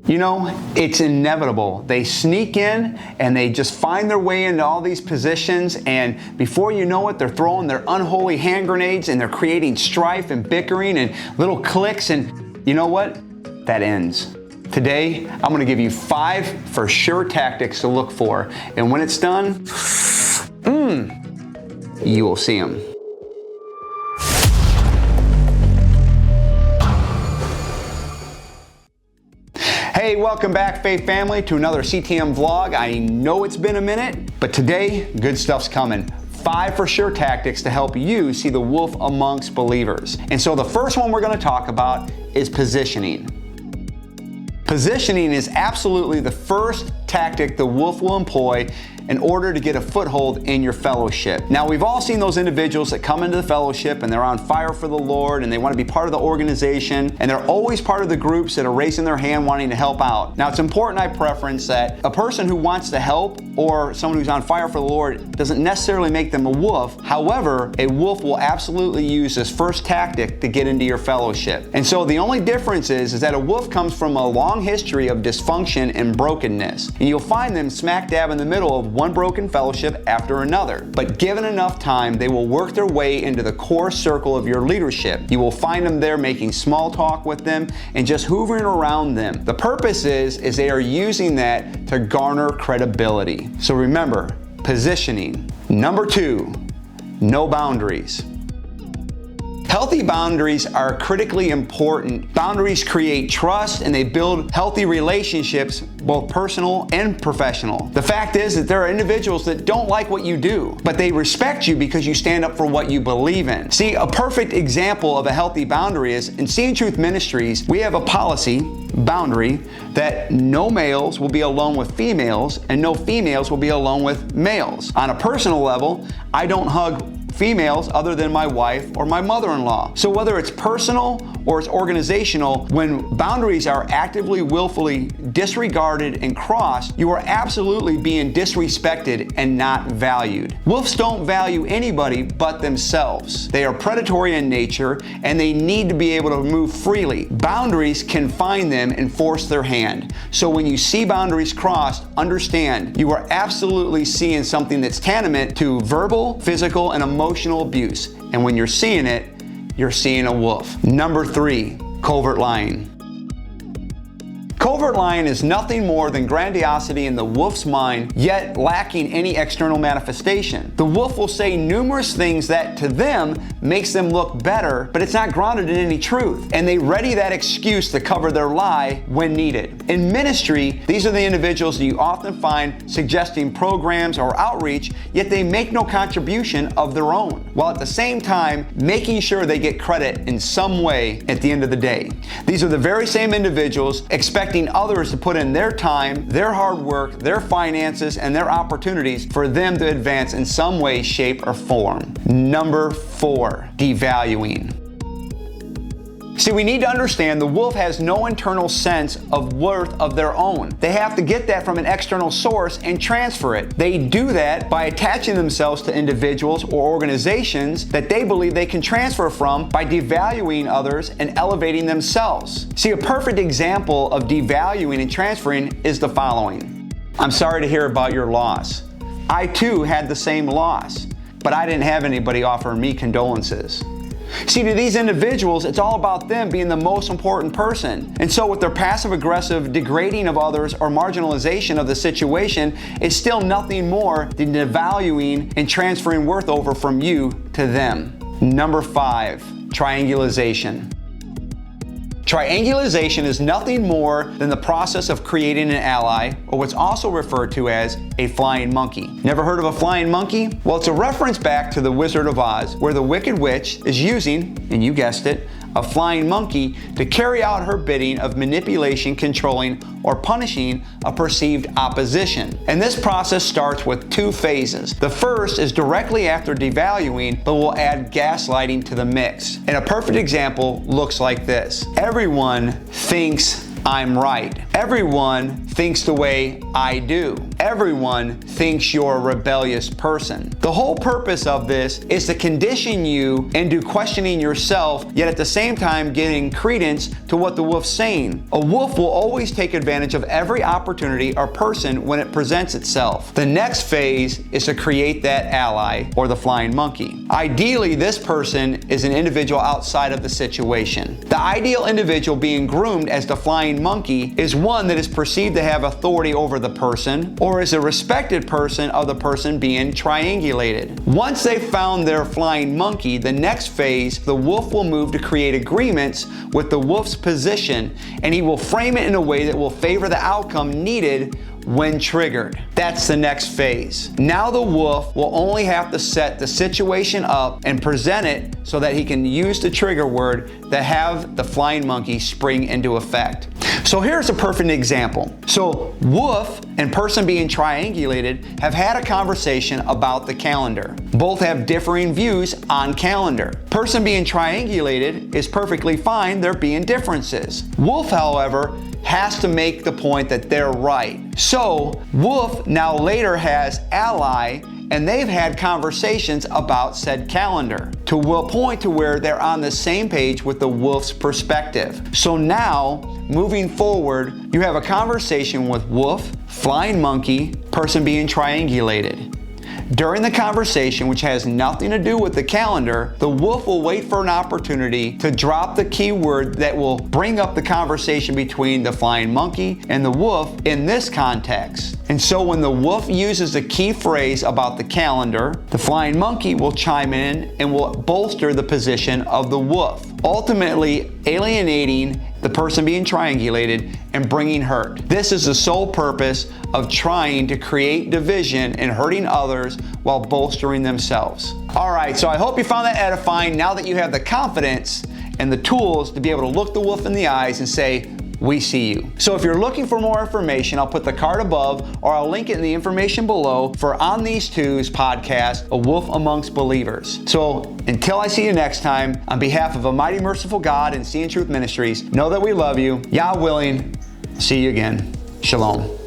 You know, it's inevitable. They sneak in and they just find their way into all these positions, and before you know it, they're throwing their unholy hand grenades and they're creating strife and bickering and little cliques, and you know what? That ends. Today, I'm going to give you 5 for sure tactics to look for, and when it's done, you will see them. Hey, welcome back, Faith Family, to another CTM vlog. I know it's been a minute, but today, good stuff's coming. 5 for sure tactics to help you see the wolf amongst believers. And so the first one we're going to talk about is positioning. Positioning is absolutely the first tactic the wolf will employ in order to get a foothold in your fellowship. Now, we've all seen those individuals that come into the fellowship and they're on fire for the Lord and they want to be part of the organization, and they're always part of the groups that are raising their hand wanting to help out. Now, it's important I preference that a person who wants to help or someone who's on fire for the Lord doesn't necessarily make them a wolf. However, a wolf will absolutely use this first tactic to get into your fellowship. And so the only difference is that a wolf comes from a long history of dysfunction and brokenness. And you'll find them smack dab in the middle of one broken fellowship after another. But given enough time, they will work their way into the core circle of your leadership. You will find them there making small talk with them and just hoovering around them. The purpose is they are using that to garner credibility. So remember, positioning. Number 2, no boundaries. Healthy boundaries are critically important. Boundaries create trust and they build healthy relationships, both personal and professional. The fact is that there are individuals that don't like what you do, but they respect you because you stand up for what you believe in. See, a perfect example of a healthy boundary is in CIAN Truth Ministries, we have a policy, boundary, that no males will be alone with females and no females will be alone with males. On a personal level, I don't hug females other than my wife or my mother-in-law. So whether it's personal or it's organizational, when boundaries are actively, willfully disregarded and crossed, you are absolutely being disrespected and not valued. Wolves don't value anybody but themselves. They are predatory in nature and they need to be able to move freely. Boundaries confine them and force their hand. So when you see boundaries crossed, understand you are absolutely seeing something that's tantamount to verbal, physical, and emotional abuse. And when you're seeing it, you're seeing a wolf. Number 3, covert lying. Covert lying is nothing more than grandiosity in the wolf's mind, yet lacking any external manifestation. The wolf will say numerous things that to them makes them look better, but it's not grounded in any truth. And they ready that excuse to cover their lie when needed. In ministry, these are the individuals that you often find suggesting programs or outreach, yet they make no contribution of their own, while at the same time making sure they get credit in some way at the end of the day. These are the very same individuals expecting others to put in their time, their hard work, their finances, and their opportunities for them to advance in some way, shape, or form. Number 4, devaluing. See, we need to understand the wolf has no internal sense of worth of their own. They have to get that from an external source and transfer it. They do that by attaching themselves to individuals or organizations that they believe they can transfer from by devaluing others and elevating themselves. See, a perfect example of devaluing and transferring is the following. I'm sorry to hear about your loss. I too had the same loss, but I didn't have anybody offer me condolences. See, to these individuals, it's all about them being the most important person. And so with their passive-aggressive degrading of others or marginalization of the situation, it's still nothing more than devaluing and transferring worth over from you to them. Number 5, triangulation. Triangulation is nothing more than the process of creating an ally, or what's also referred to as a flying monkey. Never heard of a flying monkey? Well, it's a reference back to the Wizard of Oz, where the Wicked Witch is using, and you guessed it, a flying monkey to carry out her bidding of manipulation, controlling, or punishing a perceived opposition. And this process starts with 2 phases. The first is directly after devaluing, but will add gaslighting to the mix. And a perfect example looks like this. Everyone thinks I'm right. Everyone thinks the way I do. Everyone thinks you're a rebellious person. The whole purpose of this is to condition you into questioning yourself, yet at the same time getting credence to what the wolf's saying. A wolf will always take advantage of every opportunity or person when it presents itself. The next phase is to create that ally or the flying monkey. Ideally, this person is an individual outside of the situation. The ideal individual being groomed as the flying monkey is one that is perceived to have authority over the person or is a respected person of the person being triangulated. Once they've found their flying monkey, the next phase, the wolf will move to create agreements with the wolf's position, and he will frame it in a way that will favor the outcome needed when triggered. That's the next phase. Now the wolf will only have to set the situation up and present it so that he can use the trigger word that have the flying monkey spring into effect. So here's a perfect example. So wolf and person being triangulated have had a conversation about the calendar. Both have differing views on calendar. Person being triangulated is perfectly fine, there being differences. Wolf, however, has to make the point that they're right. So wolf now later has ally, and they've had conversations about said calendar to a point to where they're on the same page with the wolf's perspective. So now, moving forward, you have a conversation with wolf, flying monkey, person being triangulated. During the conversation, which has nothing to do with the calendar, the wolf will wait for an opportunity to drop the key word that will bring up the conversation between the flying monkey and the wolf in this context. And so when the wolf uses the key phrase about the calendar, the flying monkey will chime in and will bolster the position of the wolf, ultimately alienating the person being triangulated and bringing hurt. This is the sole purpose of trying to create division and hurting others while bolstering themselves. All right, so I hope you found that edifying now that you have the confidence and the tools to be able to look the wolf in the eyes and say, we see you. So if you're looking for more information, I'll put the card above or I'll link it in the information below for On These Two's podcast, A Wolf Amongst Believers. So until I see you next time, on behalf of a mighty merciful God and CIAN Truth Ministries, know that we love you. Yah willing, see you again. Shalom.